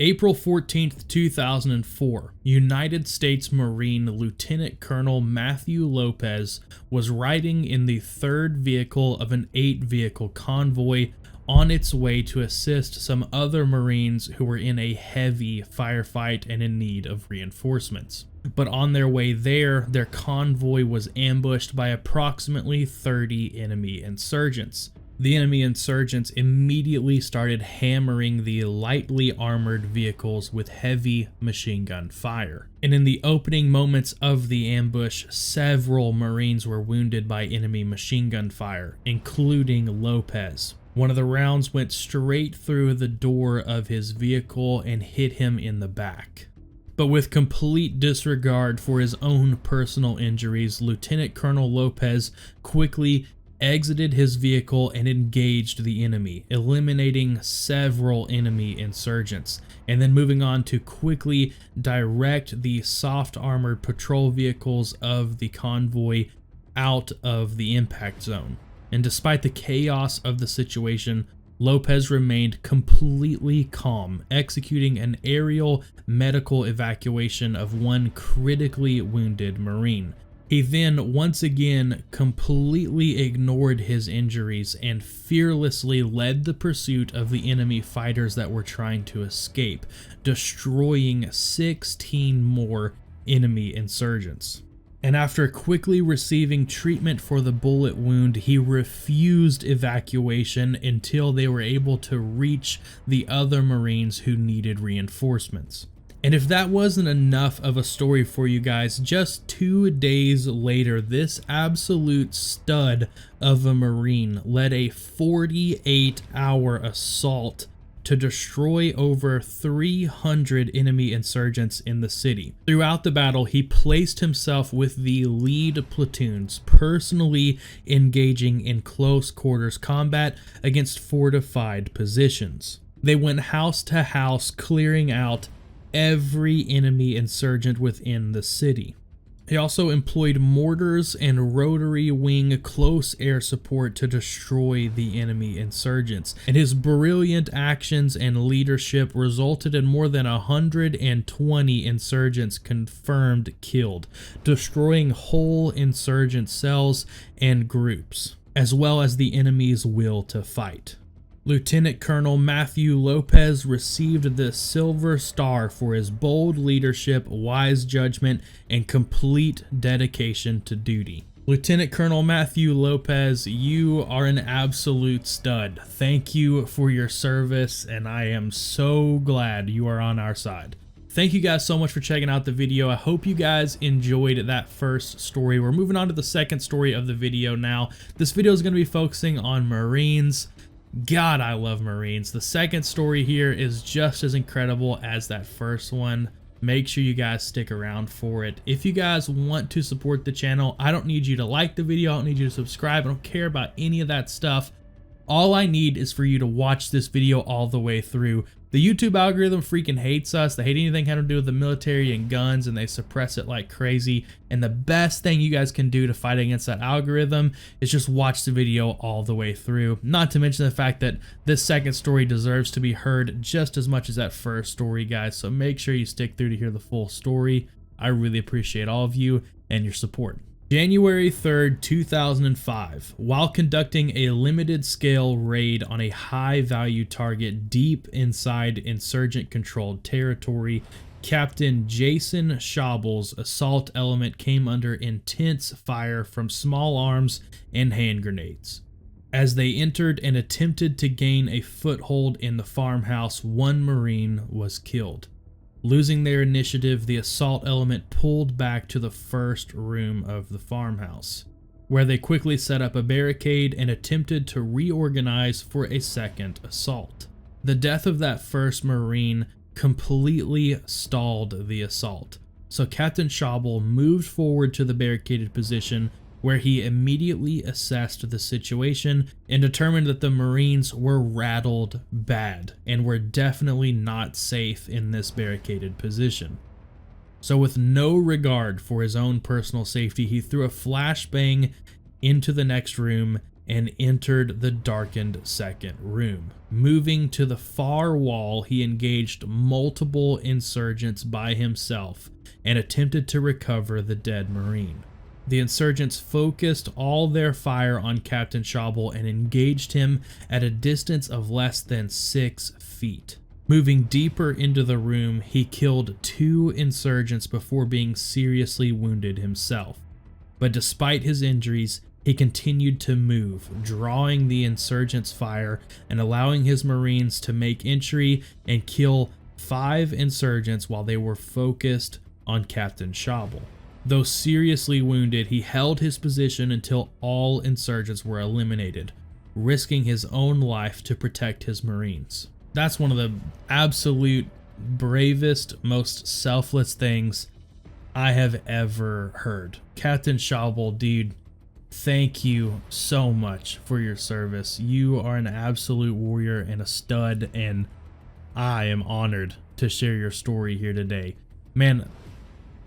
April 14th, 2004, United States Marine Lieutenant Colonel Matthew Lopez was riding in the third vehicle of an 8-vehicle convoy on its way to assist some other Marines who were in a heavy firefight and in need of reinforcements. But on their way there, their convoy was ambushed by approximately 30 enemy insurgents. The enemy insurgents immediately started hammering the lightly armored vehicles with heavy machine gun fire. And in the opening moments of the ambush, several Marines were wounded by enemy machine gun fire, including Lopez. One of the rounds went straight through the door of his vehicle and hit him in the back. But with complete disregard for his own personal injuries, Lieutenant Colonel Lopez quickly exited his vehicle and engaged the enemy, eliminating several enemy insurgents, and then moving on to quickly direct the soft armored patrol vehicles of the convoy out of the impact zone. And despite the chaos of the situation, Lopez remained completely calm, executing an aerial medical evacuation of one critically wounded Marine. He then once again completely ignored his injuries and fearlessly led the pursuit of the enemy fighters that were trying to escape, destroying 16 more enemy insurgents. And after quickly receiving treatment for the bullet wound, he refused evacuation until they were able to reach the other Marines who needed reinforcements. And if that wasn't enough of a story for you guys, just 2 days later, this absolute stud of a Marine led a 48-hour assault to destroy over 300 enemy insurgents in the city. Throughout the battle, he placed himself with the lead platoons, personally engaging in close quarters combat against fortified positions. They went house to house, clearing out every enemy insurgent within the city. He also employed mortars and rotary wing close air support to destroy the enemy insurgents, and his brilliant actions and leadership resulted in more than 120 insurgents confirmed killed, destroying whole insurgent cells and groups, as well as the enemy's will to fight. Lieutenant Colonel Matthew Lopez received the Silver Star for his bold leadership, wise judgment, and complete dedication to duty. Lieutenant Colonel Matthew Lopez, you are an absolute stud. Thank you for your service, and I am so glad you are on our side. Thank you guys so much for checking out the video. I hope you guys enjoyed that first story. We're moving on to the second story of the video now. This video is going to be focusing on Marines. God, I love Marines. The second story here is just as incredible as that first one. Make sure you guys stick around for it. If you guys want to support the channel, I don't need you to like the video. I don't need you to subscribe. I don't care about any of that stuff. All I need is for you to watch this video all the way through. The YouTube algorithm freaking hates us. They hate anything having to do with the military and guns, and they suppress it like crazy. And the best thing you guys can do to fight against that algorithm is just watch the video all the way through. Not to mention the fact that this second story deserves to be heard just as much as that first story, guys. So make sure you stick through to hear the full story. I really appreciate all of you and your support. January 3rd, 2005, while conducting a limited-scale raid on a high-value target deep inside insurgent-controlled territory, Captain Jason Shobel's assault element came under intense fire from small arms and hand grenades. As they entered and attempted to gain a foothold in the farmhouse, one Marine was killed. Losing their initiative, the assault element pulled back to the first room of the farmhouse, where they quickly set up a barricade and attempted to reorganize for a second assault. The death of that first Marine completely stalled the assault, so Captain Shobel moved forward to the barricaded position, where he immediately assessed the situation and determined that the Marines were rattled bad and were definitely not safe in this barricaded position. So with no regard for his own personal safety, he threw a flashbang into the next room and entered the darkened second room. Moving to the far wall, he engaged multiple insurgents by himself and attempted to recover the dead Marine. The insurgents focused all their fire on Captain Shobel and engaged him at a distance of less than 6 feet. Moving deeper into the room, he killed 2 insurgents before being seriously wounded himself. But despite his injuries, he continued to move, drawing the insurgents' fire and allowing his Marines to make entry and kill 5 insurgents while they were focused on Captain Shobel. Though seriously wounded, he held his position until all insurgents were eliminated, risking his own life to protect his Marines. That's one of the absolute bravest, most selfless things I have ever heard. Captain Shobel, dude, thank you so much for your service. You are an absolute warrior and a stud, and I am honored to share your story here today. Man,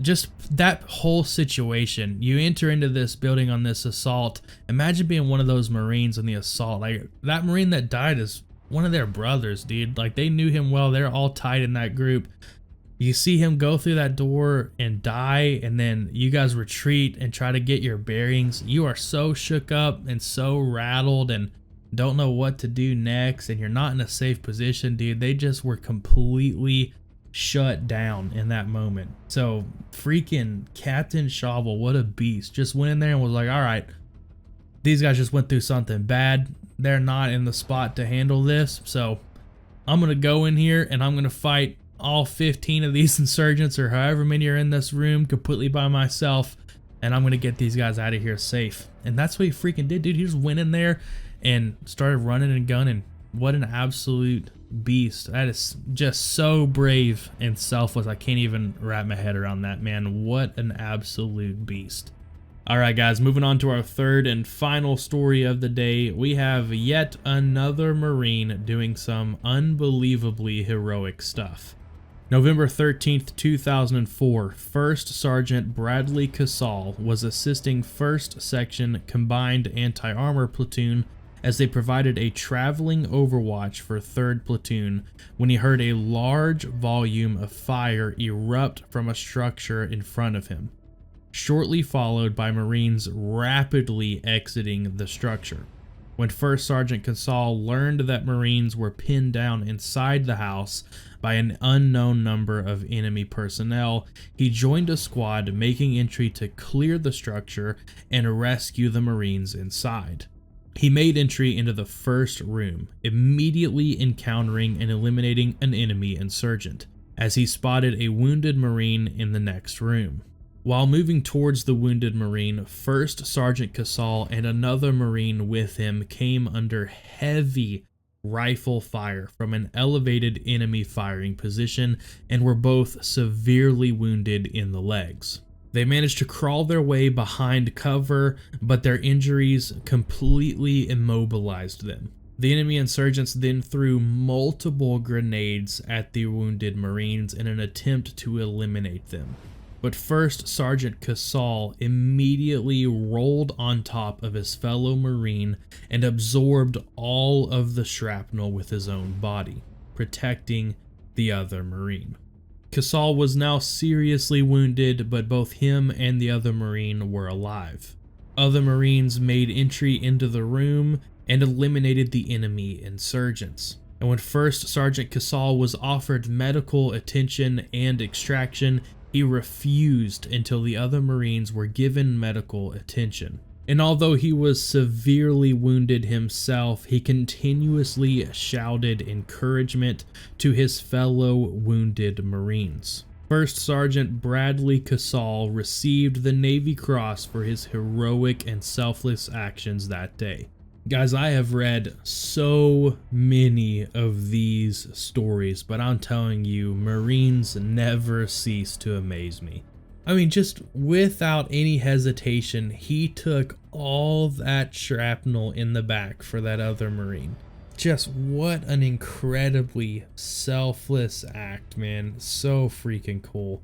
just that whole situation, you enter into this building on this assault. Imagine being one of those Marines on the assault. Like, that Marine that died is one of their brothers, dude. Like, they knew him well. They're all tight in that group. You see him go through that door and die, and then you guys retreat and try to get your bearings. You are so shook up and so rattled and don't know what to do next, and you're not in a safe position, dude. They just were completely shut down in that moment. So freaking Captain Shobel, what a beast. Just went in there and was like, all right, these guys just went through something bad. They're not in the spot to handle this. So I'm going to go in here and I'm going to fight all 15 of these insurgents or however many are in this room completely by myself. And I'm going to get these guys out of here safe. And that's what he freaking did, dude. He just went in there and started running and gunning. What an absolute beast. That is just so brave and selfless. I can't even wrap my head around that, man. What an absolute beast. All right, guys, moving on to our third and final story of the day. We have yet another Marine doing some unbelievably heroic stuff. November 13th, 2004, First Sergeant Bradley Casal was assisting 1st Section Combined Anti-Armor Platoon as they provided a traveling overwatch for 3rd Platoon when he heard a large volume of fire erupt from a structure in front of him, shortly followed by Marines rapidly exiting the structure. When 1st Sergeant Casal learned that Marines were pinned down inside the house by an unknown number of enemy personnel, he joined a squad making entry to clear the structure and rescue the Marines inside. He made entry into the first room, immediately encountering and eliminating an enemy insurgent, as he spotted a wounded Marine in the next room. While moving towards the wounded Marine, 1st Sergeant Casal and another Marine with him came under heavy rifle fire from an elevated enemy firing position and were both severely wounded in the legs. They managed to crawl their way behind cover, but their injuries completely immobilized them. The enemy insurgents then threw multiple grenades at the wounded Marines in an attempt to eliminate them. But 1st Sergeant Casal immediately rolled on top of his fellow Marine and absorbed all of the shrapnel with his own body, protecting the other Marine. Casal was now seriously wounded, but both him and the other Marine were alive. Other Marines made entry into the room and eliminated the enemy insurgents. And when 1st Sergeant Casal was offered medical attention and extraction, he refused until the other Marines were given medical attention. And although he was severely wounded himself, he continuously shouted encouragement to his fellow wounded Marines. 1st Sergeant Bradley Casal received the Navy Cross for his heroic and selfless actions that day. Guys, I have read so many of these stories, but I'm telling you, Marines never cease to amaze me. I mean, just without any hesitation, he took all that shrapnel in the back for that other Marine. Just what an incredibly selfless act, man. So freaking cool.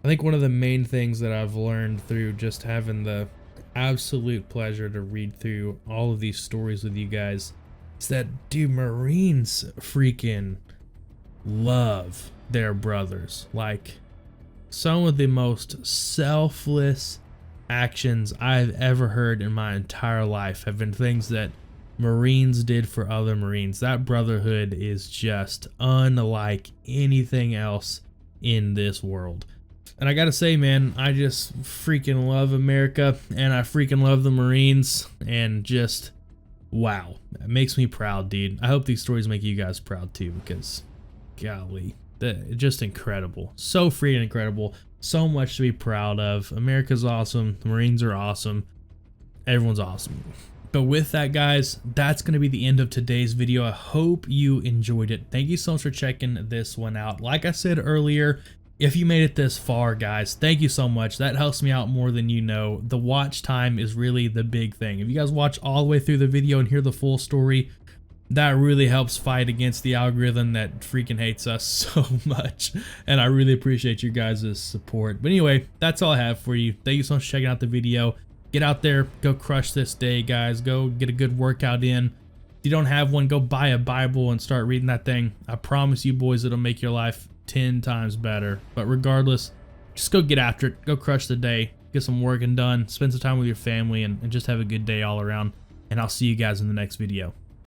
I think one of the main things that I've learned through just having the absolute pleasure to read through all of these stories with you guys. Is that, dude, Marines freaking love their brothers. Like, some of the most selfless actions I've ever heard in my entire life have been things that Marines did for other Marines. That brotherhood is just unlike anything else in this world. And I gotta say, man, I just freaking love America, and I freaking love the Marines, and just, wow. It makes me proud, dude. I hope these stories make you guys proud too, because, golly, just incredible. So freaking incredible. So much to be proud of. America's awesome. The Marines are awesome. Everyone's awesome. But with that, guys, that's going to be the end of today's video. I hope you enjoyed it. Thank you so much for checking this one out. Like I said earlier, if you made it this far, guys, thank you so much. That helps me out more than you know. The watch time is really the big thing. If you guys watch all the way through the video and hear the full story, that really helps fight against the algorithm that freaking hates us so much. And I really appreciate you guys' support. But anyway, that's all I have for you. Thank you so much for checking out the video. Get out there, go crush this day, guys. Go get a good workout in. If you don't have one, go buy a Bible and start reading that thing. I promise you, boys, it'll make your life 10 times better. But regardless, just go get after it. Go crush the day. Get some working done. Spend some time with your family and just have a good day all around. And I'll see you guys in the next video.